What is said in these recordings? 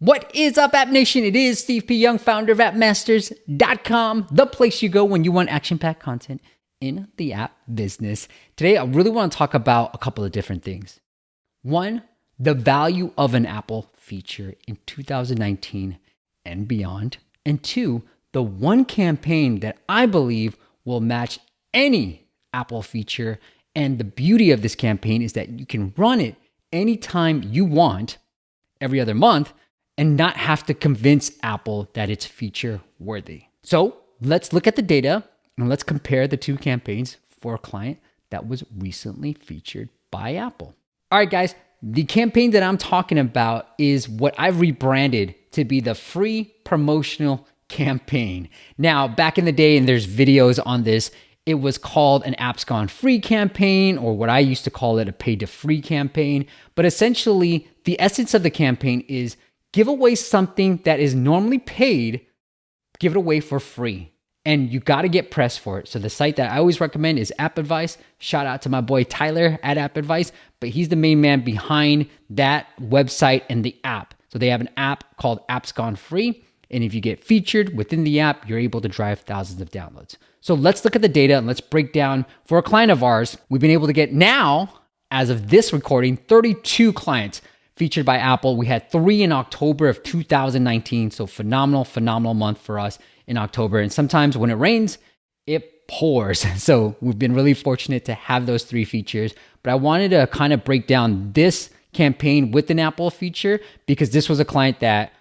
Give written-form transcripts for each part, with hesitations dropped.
What is up, App Nation? It is Steve P. Young, founder of AppMasters.com, the place you go when you want action-packed content in the app business. Today, I really want to talk about a couple of different things. One, the value of an Apple feature in 2019 and beyond. And two, the one campaign that I believe will match any Apple feature. And the beauty of this campaign is that you can run it anytime you want, every other month, and not have to convince Apple that it's feature worthy. So let's look at the data and let's compare the two campaigns for a client that was recently featured by Apple. All right, guys, the campaign that I'm talking about is what I've rebranded to be the free promotional campaign. Now, back in the day, and there's videos on this, it was called an Apps Gone Free campaign, or what I used to call it a pay to free campaign. But essentially, the essence of the campaign is give away something that is normally paid, give it away for free. And you got to get press for it. So the site that I always recommend is App Advice. Shout out to my boy Tyler at App Advice, but he's the main man behind that website and the app. So they have an app called Apps Gone Free. And if you get featured within the app, you're able to drive thousands of downloads. So let's look at the data and let's break down for a client of ours. We've been able to get now, as of this recording, 32 clients featured by Apple. We had 3 in October of 2019. So phenomenal month for us in October. And sometimes when it rains, it pours. So we've been really fortunate to have those 3 features. But I wanted to kind of break down this campaign with an Apple feature because this was a client that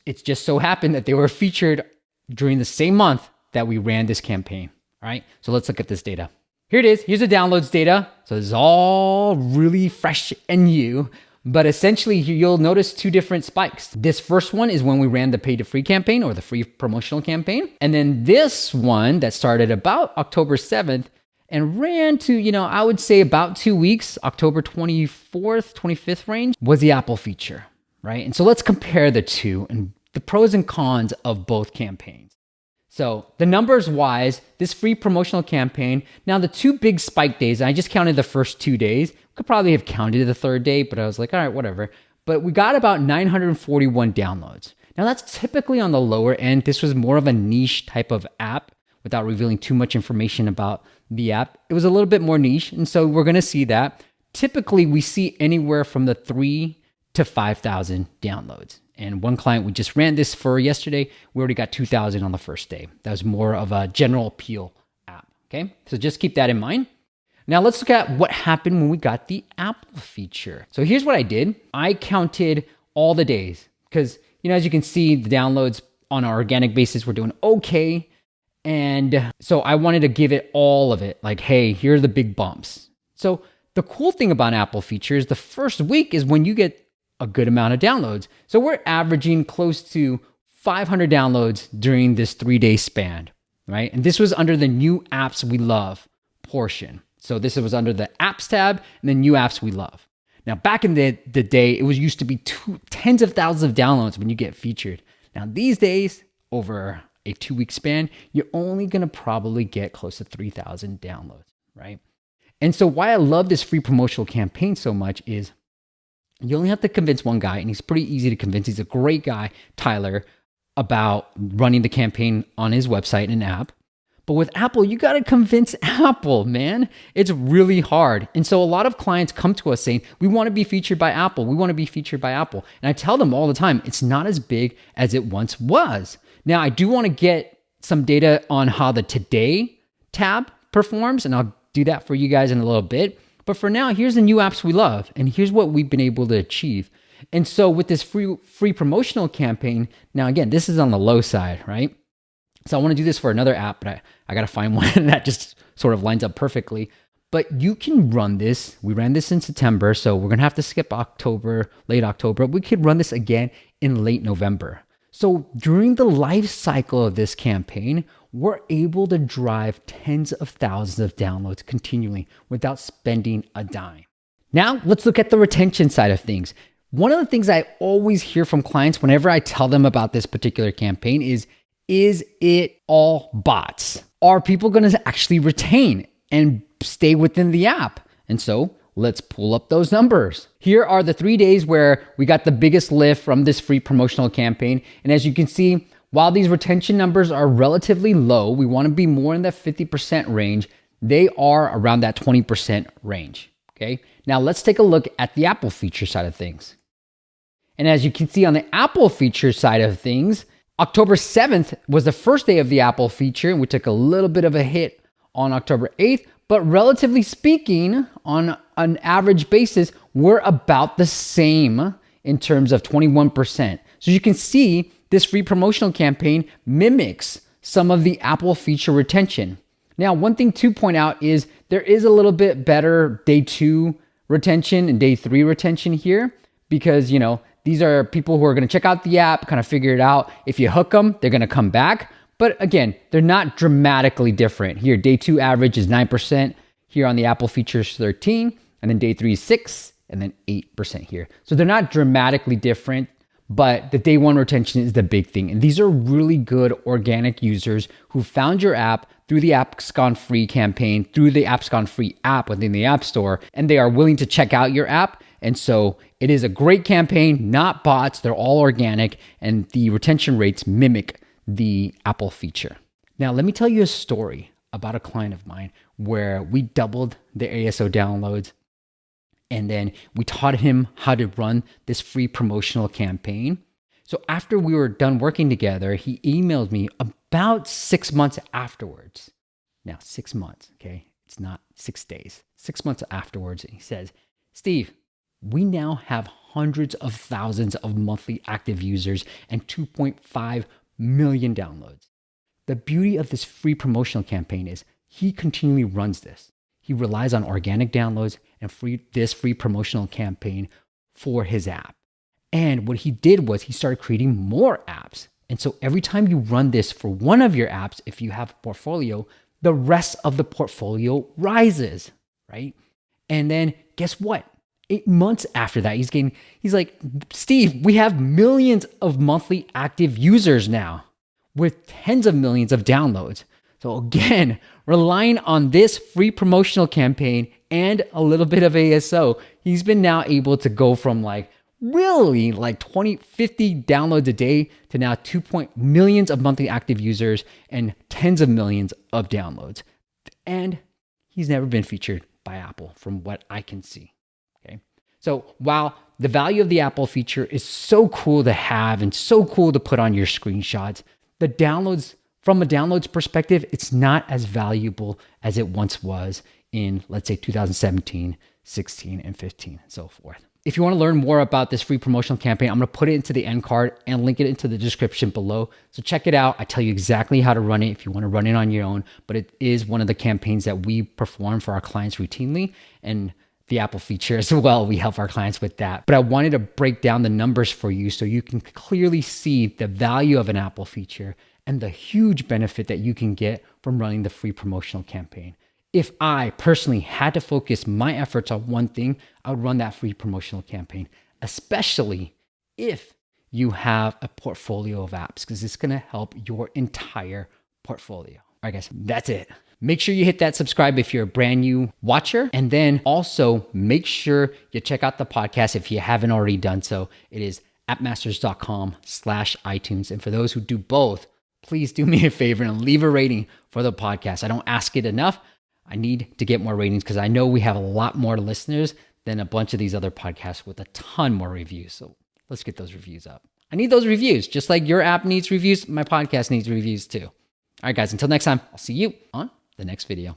it's just so happened that they were featured during the same month that we ran this campaign. All right, so let's look at this data. Here it is. Here's the downloads data. So this is all really fresh and new. But essentially, you'll notice 2 different spikes. This first one is when we ran the pay to free campaign or the free promotional campaign. And then this one that started about October 7th and ran to, I would say about 2 weeks, October 24th, 25th range, was the Apple feature, right? And so let's compare the two and the pros and cons of both campaigns. So the numbers wise, this free promotional campaign, now the 2 big spike days, I just counted the first 2 days, could probably have counted the third day, but I was like, all right, whatever. But we got about 941 downloads. Now that's typically on the lower end. This was more of a niche type of app without revealing too much information about the app. It was a little bit more niche. And so we're going to see that. Typically we see anywhere from the 3 to 5,000 downloads. And one client we just ran this for yesterday, we already got 2,000 on the first day. That was more of a general appeal app, okay? So just keep that in mind. Now let's look at what happened when we got the Apple feature. So here's what I did. I counted all the days because, as you can see, the downloads on an organic basis were doing okay. And so I wanted to give it all of it. Like, hey, here are the big bumps. So the cool thing about Apple features, the first week is when you get a good amount of downloads. So we're averaging close to 500 downloads during this 3-day span, right? And this was under the new apps we love portion. So this was under the apps tab and the new apps we love. Now, back in the day, it was used to be tens of thousands of downloads when you get featured. Now, these days, over a 2-week span, you're only going to probably get close to 3,000 downloads, right? And so why I love this free promotional campaign so much is you only have to convince one guy, and he's pretty easy to convince. He's a great guy, Tyler, about running the campaign on his website and app. But with Apple, you got to convince Apple, man. It's really hard. And so a lot of clients come to us saying, we want to be featured by Apple. We want to be featured by Apple. And I tell them all the time, it's not as big as it once was. Now, I do want to get some data on how the Today tab performs, and I'll do that for you guys in a little bit. But for now, here's the new apps we love, and here's what we've been able to achieve. And so with this free promotional campaign, now again, this is on the low side, right? So I want to do this for another app, but I got to find one that just sort of lines up perfectly. But you can run this. We ran this in September, so we're going to have to skip October, late October. We could run this again in late November. So during the life cycle of this campaign, we're able to drive tens of thousands of downloads continually without spending a dime. Now, let's look at the retention side of things. One of the things I always hear from clients whenever I tell them about this particular campaign is it all bots? Are people going to actually retain and stay within the app? And so Let's pull up those numbers. Here are the 3 days where we got the biggest lift from this free promotional campaign. And as you can see, while these retention numbers are relatively low, we want to be more in the 50% range. They are around that 20% range. Okay. Now let's take a look at the Apple feature side of things. And as you can see on the Apple feature side of things, October 7th was the first day of the Apple feature, and we took a little bit of a hit on October 8th, but relatively speaking, on an average basis, we're about the same in terms of 21%. So you can see this free promotional campaign mimics some of the Apple feature retention. Now, one thing to point out is there is a little bit better day 2 retention and day 3 retention here because, these are people who are going to check out the app, kind of figure it out. If you hook them, they're going to come back. But again, they're not dramatically different. Here, day 2 average is 9%. Here on the Apple features, 13. And then day 3 is 6. And then 8% here. So they're not dramatically different. But the day 1 retention is the big thing. And these are really good organic users who found your app through the Apps Gone Free campaign, through the Apps Gone Free app within the App Store, and they are willing to check out your app. And so it is a great campaign, not bots. They're all organic, and the retention rates mimic the Apple feature. Now, let me tell you a story about a client of mine where we doubled the ASO downloads. And then we taught him how to run this free promotional campaign. So after we were done working together, he emailed me about 6 months afterwards. Now, 6 months, okay? It's not 6 days. 6 months afterwards, and he says, Steve, we now have hundreds of thousands of monthly active users and 2.5 million downloads. The beauty of this free promotional campaign is he continually runs this. He relies on organic downloads and this free promotional campaign for his app. And what he did was he started creating more apps. And so every time you run this for one of your apps, if you have a portfolio, the rest of the portfolio rises, right? And then guess what? 8 months after that, he's like, Steve, we have millions of monthly active users now with tens of millions of downloads. So again, relying on this free promotional campaign and a little bit of ASO, he's been now able to go from really 20, 50 downloads a day to now millions of monthly active users and tens of millions of downloads. And he's never been featured by Apple from what I can see. Okay. So while the value of the Apple feature is so cool to have and so cool to put on your screenshots, the downloads, from a downloads perspective, it's not as valuable as it once was in, let's say, 2017, 16, and 15, and so forth. If you want to learn more about this free promotional campaign, I'm going to put it into the end card and link it into the description below. So check it out. I tell you exactly how to run it if you want to run it on your own, but it is one of the campaigns that we perform for our clients routinely, and the Apple feature as well. We help our clients with that. But I wanted to break down the numbers for you so you can clearly see the value of an Apple feature and the huge benefit that you can get from running the free promotional campaign. If I personally had to focus my efforts on one thing, I would run that free promotional campaign, especially if you have a portfolio of apps, because it's going to help your entire portfolio. All right, guys, that's it. Make sure you hit that subscribe if you're a brand new watcher. And then also make sure you check out the podcast if you haven't already done so. It is appmasters.com/iTunes. And for those who do both, please do me a favor and leave a rating for the podcast. I don't ask it enough. I need to get more ratings because I know we have a lot more listeners than a bunch of these other podcasts with a ton more reviews. So let's get those reviews up. I need those reviews. Just like your app needs reviews, my podcast needs reviews too. All right, guys, until next time, I'll see you on the next video.